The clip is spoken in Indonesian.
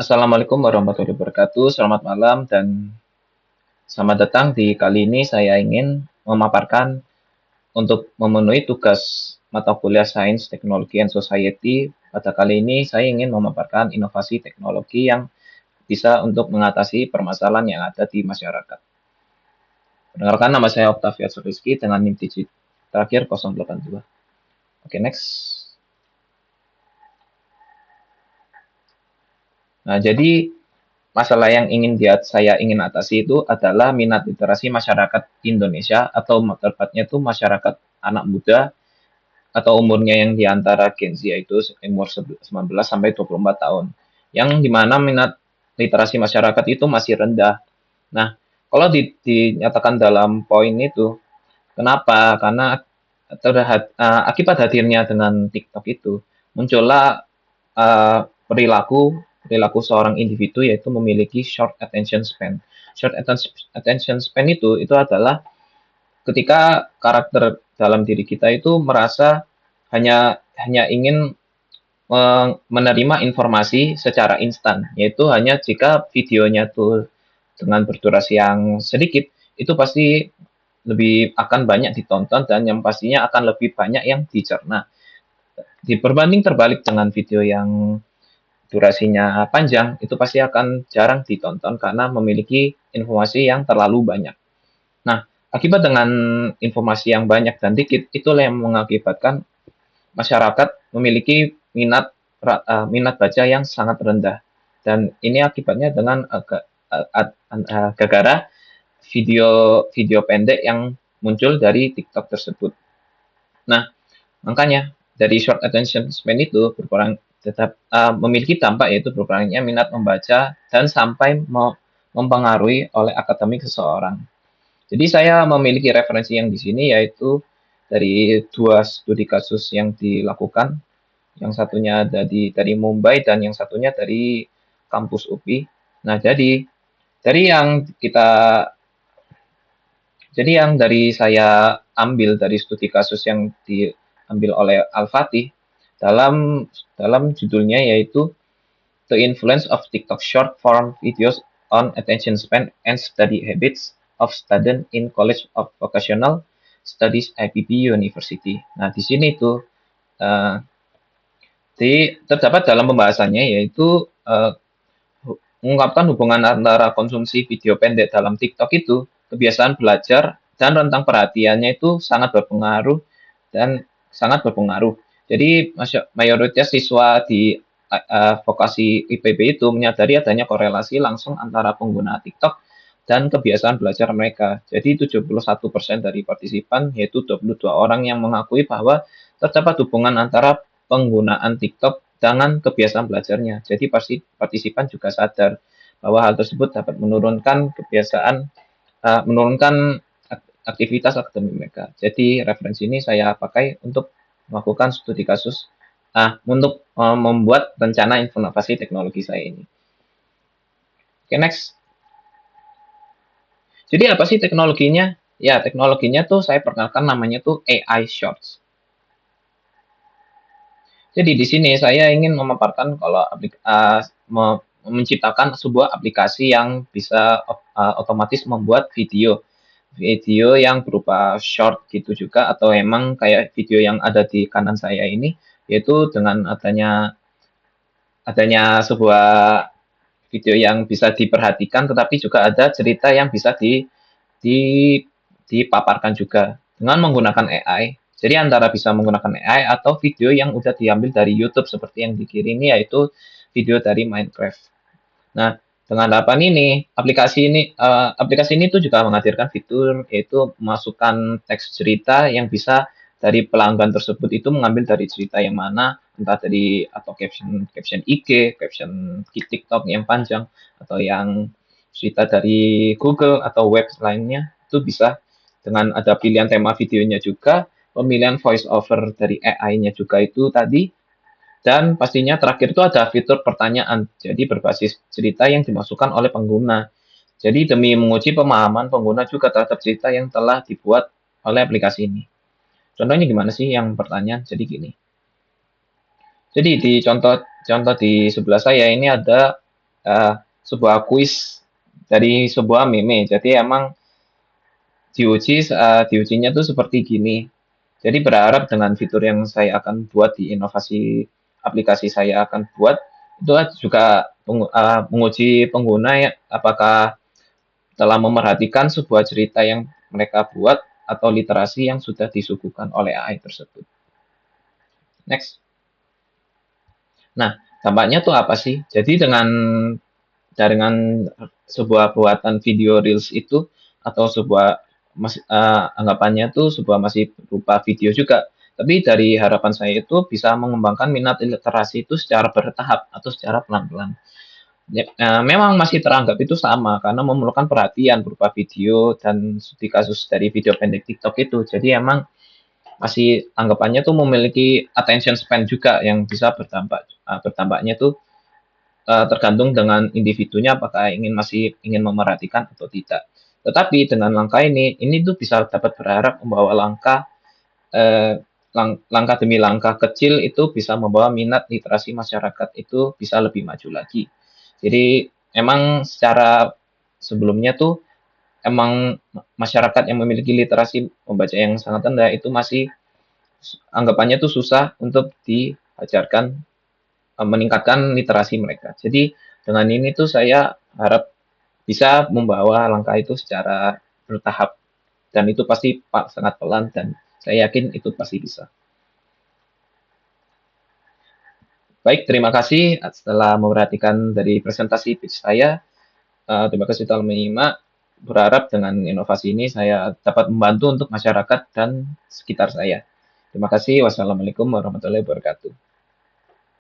Assalamualaikum warahmatullahi wabarakatuh. Selamat malam dan selamat datang. Di kali ini saya ingin memaparkan untuk memenuhi tugas mata kuliah Sains, Teknologi, and Society. Pada kali ini saya ingin memaparkan inovasi teknologi yang bisa untuk mengatasi permasalahan yang ada di masyarakat. Perkenalkan, nama saya Octavius Rizky dengan NIM digit terakhir 082. Oke, next. Nah, jadi masalah yang saya ingin atasi itu adalah minat literasi masyarakat Indonesia atau tepatnya itu masyarakat anak muda atau umurnya yang di antara Gen Z yaitu umur 19 sampai 24 tahun. Yang dimana minat literasi masyarakat itu masih rendah. Nah, kalau dinyatakan dalam poin itu, kenapa? Karena akibat hadirnya dengan TikTok itu muncullah perilaku perilaku seorang individu yaitu memiliki short attention span. Short attention span itu adalah ketika karakter dalam diri kita itu merasa hanya hanya ingin menerima informasi secara instan, yaitu hanya jika videonya tuh dengan berdurasi yang sedikit, itu pasti lebih akan banyak ditonton dan yang pastinya akan lebih banyak yang dicerna. Berbanding terbalik dengan video yang durasinya panjang, itu pasti akan jarang ditonton karena memiliki informasi yang terlalu banyak. Nah, akibat dengan informasi yang banyak dan dikit, itulah yang mengakibatkan masyarakat memiliki minat baca yang sangat rendah. Dan ini akibatnya dengan gara-gara video video pendek yang muncul dari TikTok tersebut. Nah, makanya dari short attention span itu berkurang tetap memiliki dampak yaitu berkurangnya minat membaca dan sampai mempengaruhi oleh akademik seseorang. Jadi saya memiliki referensi yang di sini yaitu dari dua studi kasus yang dilakukan, yang satunya dari Mumbai dan yang satunya dari kampus UPI. Nah, dari yang kita jadi yang dari saya ambil dari studi kasus yang diambil oleh Al-Fatih dalam dalam judulnya yaitu The Influence of TikTok Short Form Videos on Attention Span and Study Habits of Students in College of Vocational Studies IPB University. Nah, di sini tuh uh, terdapat dalam pembahasannya yaitu mengungkapkan hubungan antara konsumsi video pendek dalam TikTok itu, kebiasaan belajar, dan rentang perhatiannya itu sangat berpengaruh. Jadi mayoritas siswa di vokasi IPB itu menyadari adanya korelasi langsung antara pengguna TikTok dan kebiasaan belajar mereka. Jadi 71% dari partisipan, yaitu 22 orang yang mengakui bahwa terdapat hubungan antara penggunaan TikTok dengan kebiasaan belajarnya. Jadi pasti partisipan juga sadar bahwa hal tersebut dapat menurunkan aktivitas akademik mereka. Jadi referensi ini saya pakai untuk melakukan studi kasus untuk membuat rencana inovasi teknologi saya ini. Oke, next. Jadi apa sih teknologinya? Ya, teknologinya tuh saya perkenalkan namanya tuh AI Shorts. Jadi di sini saya ingin memaparkan kalau menciptakan sebuah aplikasi yang bisa otomatis membuat video yang berupa short gitu juga atau emang kayak video yang ada di kanan saya ini yaitu dengan adanya adanya sebuah video yang bisa diperhatikan tetapi juga ada cerita yang bisa di dipaparkan juga dengan menggunakan AI. Jadi antara bisa menggunakan AI atau video yang udah diambil dari YouTube seperti yang di kiri ini yaitu video dari Minecraft. Nah, dengan harapan ini, aplikasi ini tuh juga menghadirkan fitur yaitu memasukkan teks cerita yang bisa dari pelanggan tersebut itu mengambil dari cerita yang mana, entah dari atau caption caption IG, caption TikTok yang panjang atau yang cerita dari Google atau web lainnya itu bisa dengan ada pilihan tema videonya juga, pemilihan voice over dari AI-nya juga itu tadi dan pastinya terakhir itu ada fitur pertanyaan, jadi berbasis cerita yang dimasukkan oleh pengguna. Jadi demi menguji pemahaman pengguna juga terhadap cerita yang telah dibuat oleh aplikasi ini. Contohnya gimana sih yang pertanyaan? Jadi gini. Jadi di contoh contoh di sebelah saya ini ada eh, sebuah kuis dari sebuah meme. Jadi emang diujinya tuh seperti gini. Jadi berharap dengan fitur yang saya akan buat di inovasi aplikasi saya akan buat itu juga menguji pengguna ya apakah telah memerhatikan sebuah cerita yang mereka buat atau literasi yang sudah disuguhkan oleh AI tersebut. Next. Nah, dampaknya tuh apa sih? Jadi dengan sebuah buatan video reels itu atau anggapannya tuh sebuah masih berupa video juga. Tapi dari harapan saya itu bisa mengembangkan minat literasi itu secara bertahap atau secara pelan-pelan. Ya, memang masih teranggap itu sama karena memerlukan perhatian berupa video dan di kasus dari video pendek TikTok itu. Jadi emang masih anggapannya tuh memiliki attention span juga yang bisa bertambahnya tuh tergantung dengan individunya apakah masih ingin memerhatikan atau tidak. Tetapi dengan langkah ini tuh bisa dapat berharap membawa eh, langkah demi langkah kecil itu bisa membawa minat literasi masyarakat itu bisa lebih maju lagi. Jadi emang secara sebelumnya tuh emang masyarakat yang memiliki literasi membaca yang sangat rendah itu masih anggapannya tuh susah untuk diajarkan meningkatkan literasi mereka. Jadi dengan ini tuh saya harap bisa membawa langkah itu secara bertahap dan itu pasti sangat pelan dan saya yakin itu pasti bisa. Baik, terima kasih setelah memperhatikan dari presentasi pitch saya. Terima kasih telah menyimak. Berharap dengan inovasi ini saya dapat membantu untuk masyarakat dan sekitar saya. Terima kasih. Wassalamualaikum warahmatullahi wabarakatuh.